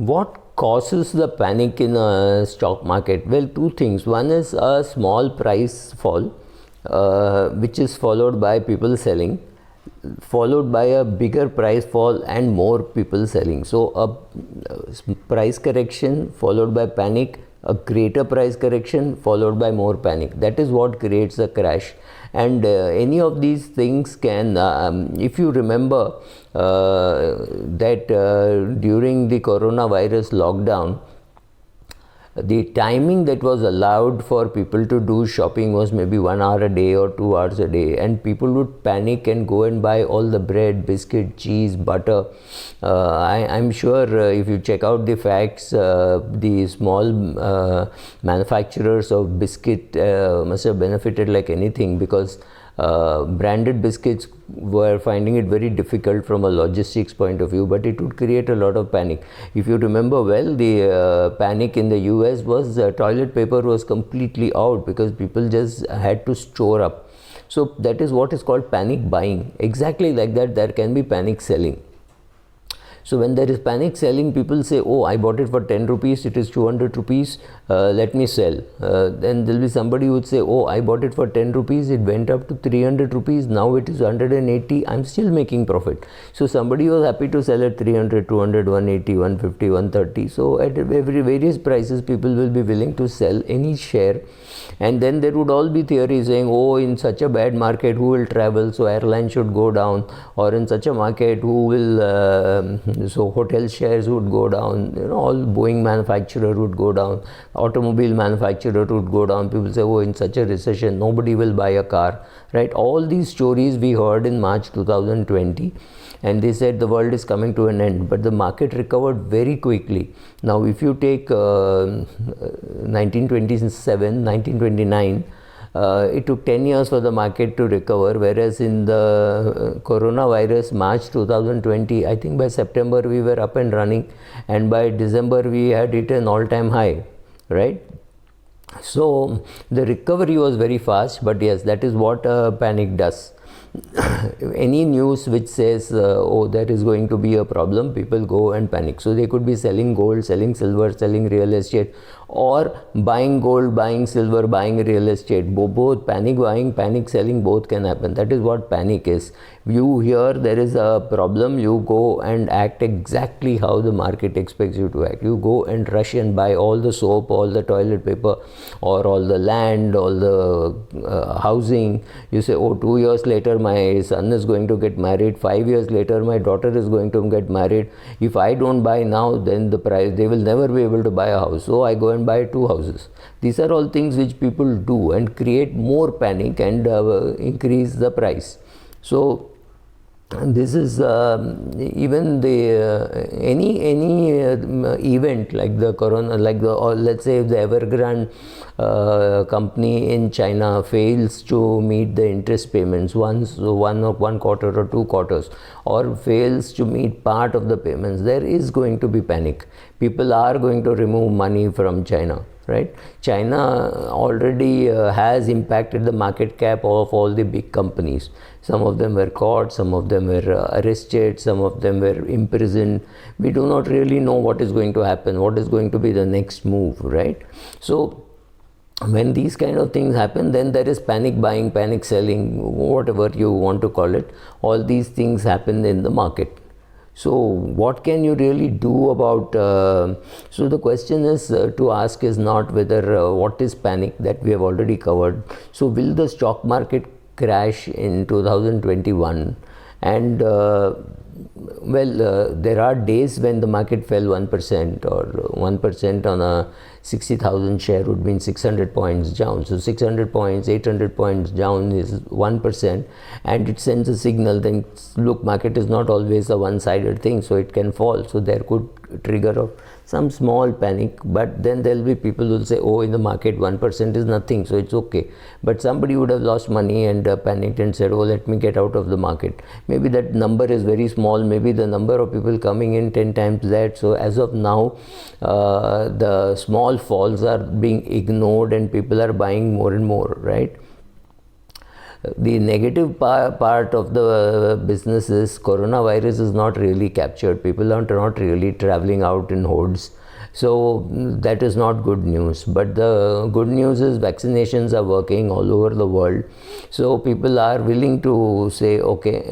What causes the panic in a stock market? Well, two things. One is a small price fall, which is followed by people selling, followed by a bigger price fall and more people selling. So a price correction followed by panic, a greater price correction followed by more panic. That is what creates a crash. And any of these things can, if you remember that during the coronavirus lockdown, the timing that was allowed for people to do shopping was maybe 1 hour a day or 2 hours a day, and people would panic and go and buy all the bread, biscuit, cheese, butter. I'm sure if you check out the facts, the small manufacturers of biscuit must have benefited like anything, because branded biscuits were finding it very difficult from a logistics point of view, but it would create a lot of panic. If you remember well, the panic in the US was toilet paper was completely out because people just had to store up. So that is what is called panic buying. Exactly like that, there can be panic selling. So when there is panic selling, people say, oh, I bought it for 10 rupees, it is 200 rupees, let me sell. Then there will be somebody who would say, oh, I bought it for 10 rupees, it went up to 300 rupees, now it is 180, I'm still making profit. So somebody was happy to sell at 300, 200, 180, 150, 130. So at every various prices, people will be willing to sell any share. And then there would all be theories saying, oh, in such a bad market, who will travel? So airlines should go down. Or in such a market, who will... so hotel shares would go down, all Boeing manufacturer would go down, automobile manufacturer would go down. People say, oh, in such a recession, nobody will buy a car, right? All these stories we heard in March 2020, and they said the world is coming to an end, but the market recovered very quickly. Now, if you take 1927, 1929, it took 10 years for the market to recover, whereas in the coronavirus, March 2020, I think by September we were up and running, and by December we had hit an all-time high, right? So the recovery was very fast, but yes, that is what panic does. Any news which says, oh, there is going to be a problem, people go and panic. So they could be selling gold, selling silver, selling real estate, or buying gold, buying silver, buying real estate. Both panic buying, panic selling, both can happen. That is what panic is. You hear there is a problem, you go and act exactly how the market expects you to act. You go and rush and buy all the soap, all the toilet paper, or all the land, all the housing. You say, oh, 2 years later my son is going to get married, 5 years later my daughter is going to get married. If I don't buy now, then the price, they will never be able to buy a house, so I go and buy 2 houses. These are all things which people do and create more panic and increase the price. So this is even the any event like the corona, like the, or let's say if the Evergrande company in China fails to meet the interest payments one quarter or 2 quarters, or fails to meet part of the payments, there is going to be panic. People are going to remove money from China. Right? China already has impacted the market cap of all the big companies. Some of them were caught, some of them were arrested, some of them were imprisoned. We do not really know what is going to happen, what is going to be the next move, right? So when these kind of things happen, then there is panic buying, panic selling, whatever you want to call it. All these things happen in the market. So what can you really do about, so the question is to ask is not whether what is panic, that we have already covered. So will the stock market crash in 2021? And there are days when the market fell 1%, or 1% on a 60,000 share would mean 600 points down. So 600 points, 800 points down is 1%, and it sends a signal. Then look, market is not always a one-sided thing, so it can fall. So there could trigger of some small panic, but then there will be people who will say, oh, in the market 1% is nothing, so it's okay. But somebody would have lost money and panicked and said, oh, let me get out of the market. Maybe that number is very small, maybe the number of people coming in 10 times that. So as of now, the small falls are being ignored and people are buying more and more, right? The negative part of the business is coronavirus is not really captured. People are not really traveling out in hordes. So that is not good news. But the good news is vaccinations are working all over the world. So people are willing to say, okay,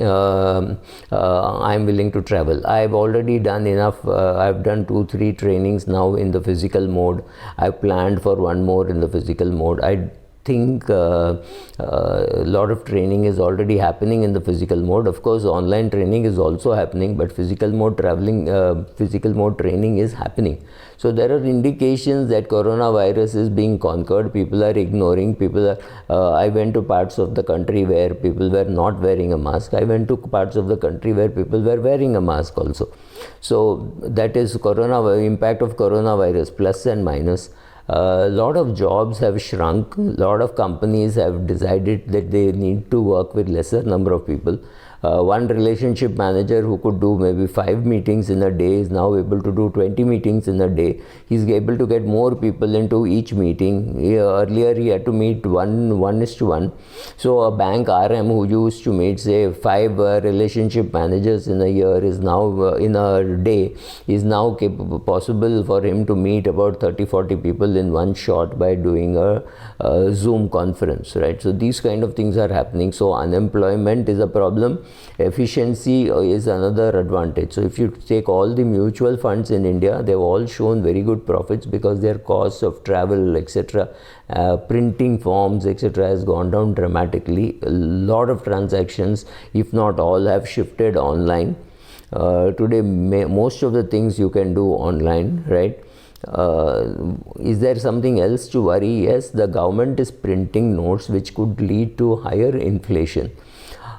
I'm willing to travel. I've already done enough. I've done 2-3 trainings now in the physical mode. I've planned for one more in the physical mode. I think a lot of training is already happening in the physical mode. Of course, online training is also happening, but physical mode training is happening. So there are indications that coronavirus is being conquered. People are ignoring. I went to parts of the country where people were not wearing a mask. I went to parts of the country where people were wearing a mask also. So that is impact of coronavirus, plus and minus. A lot of jobs have shrunk. A lot of companies have decided that they need to work with lesser number of people. One relationship manager who could do maybe 5 meetings in a day is now able to do 20 meetings in a day. He's able to get more people into each meeting. Earlier he had to meet 1:1. So a bank RM who used to meet say 5 relationship managers in a year is now in a day is now possible for him to meet about 30-40 people in one shot by doing a Zoom conference, right? So these kind of things are happening. So unemployment is a problem. Efficiency is another advantage. So if you take all the mutual funds in India, they've all shown very good profits because their costs of travel, etc., printing forms, etc., has gone down dramatically. A lot of transactions, if not all, have shifted online. Today, most of the things you can do online, right? Is there something else to worry? Yes, the government is printing notes which could lead to higher inflation.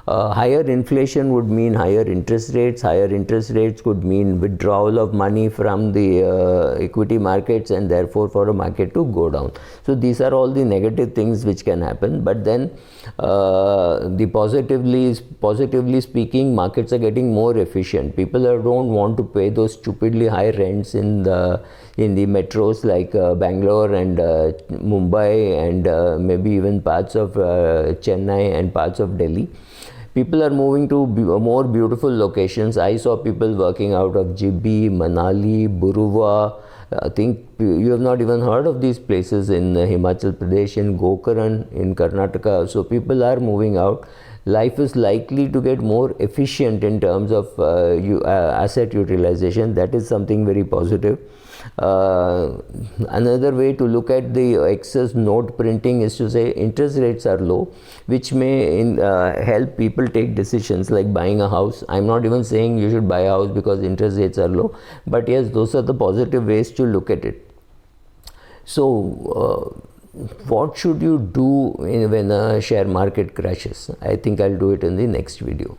Higher inflation would mean higher interest rates. Higher interest rates could mean withdrawal of money from the equity markets, and therefore for a market to go down. So these are all the negative things which can happen. But then positively speaking, markets are getting more efficient. People don't want to pay those stupidly high rents in the metros like Bangalore and Mumbai and maybe even parts of Chennai and parts of Delhi. People are moving to more beautiful locations. I saw people working out of Jibbi, Manali, Buruva. I think you have not even heard of these places in Himachal Pradesh, in Gokaran, in Karnataka. So people are moving out. Life is likely to get more efficient in terms of asset utilization. That is something very positive. Another way to look at the excess note printing is to say interest rates are low, which may help people take decisions like buying a house. I'm not even saying you should buy a house because interest rates are low, but yes, those are the positive ways to look at it. So what should you do when a share market crashes? I think I'll do it in the next video.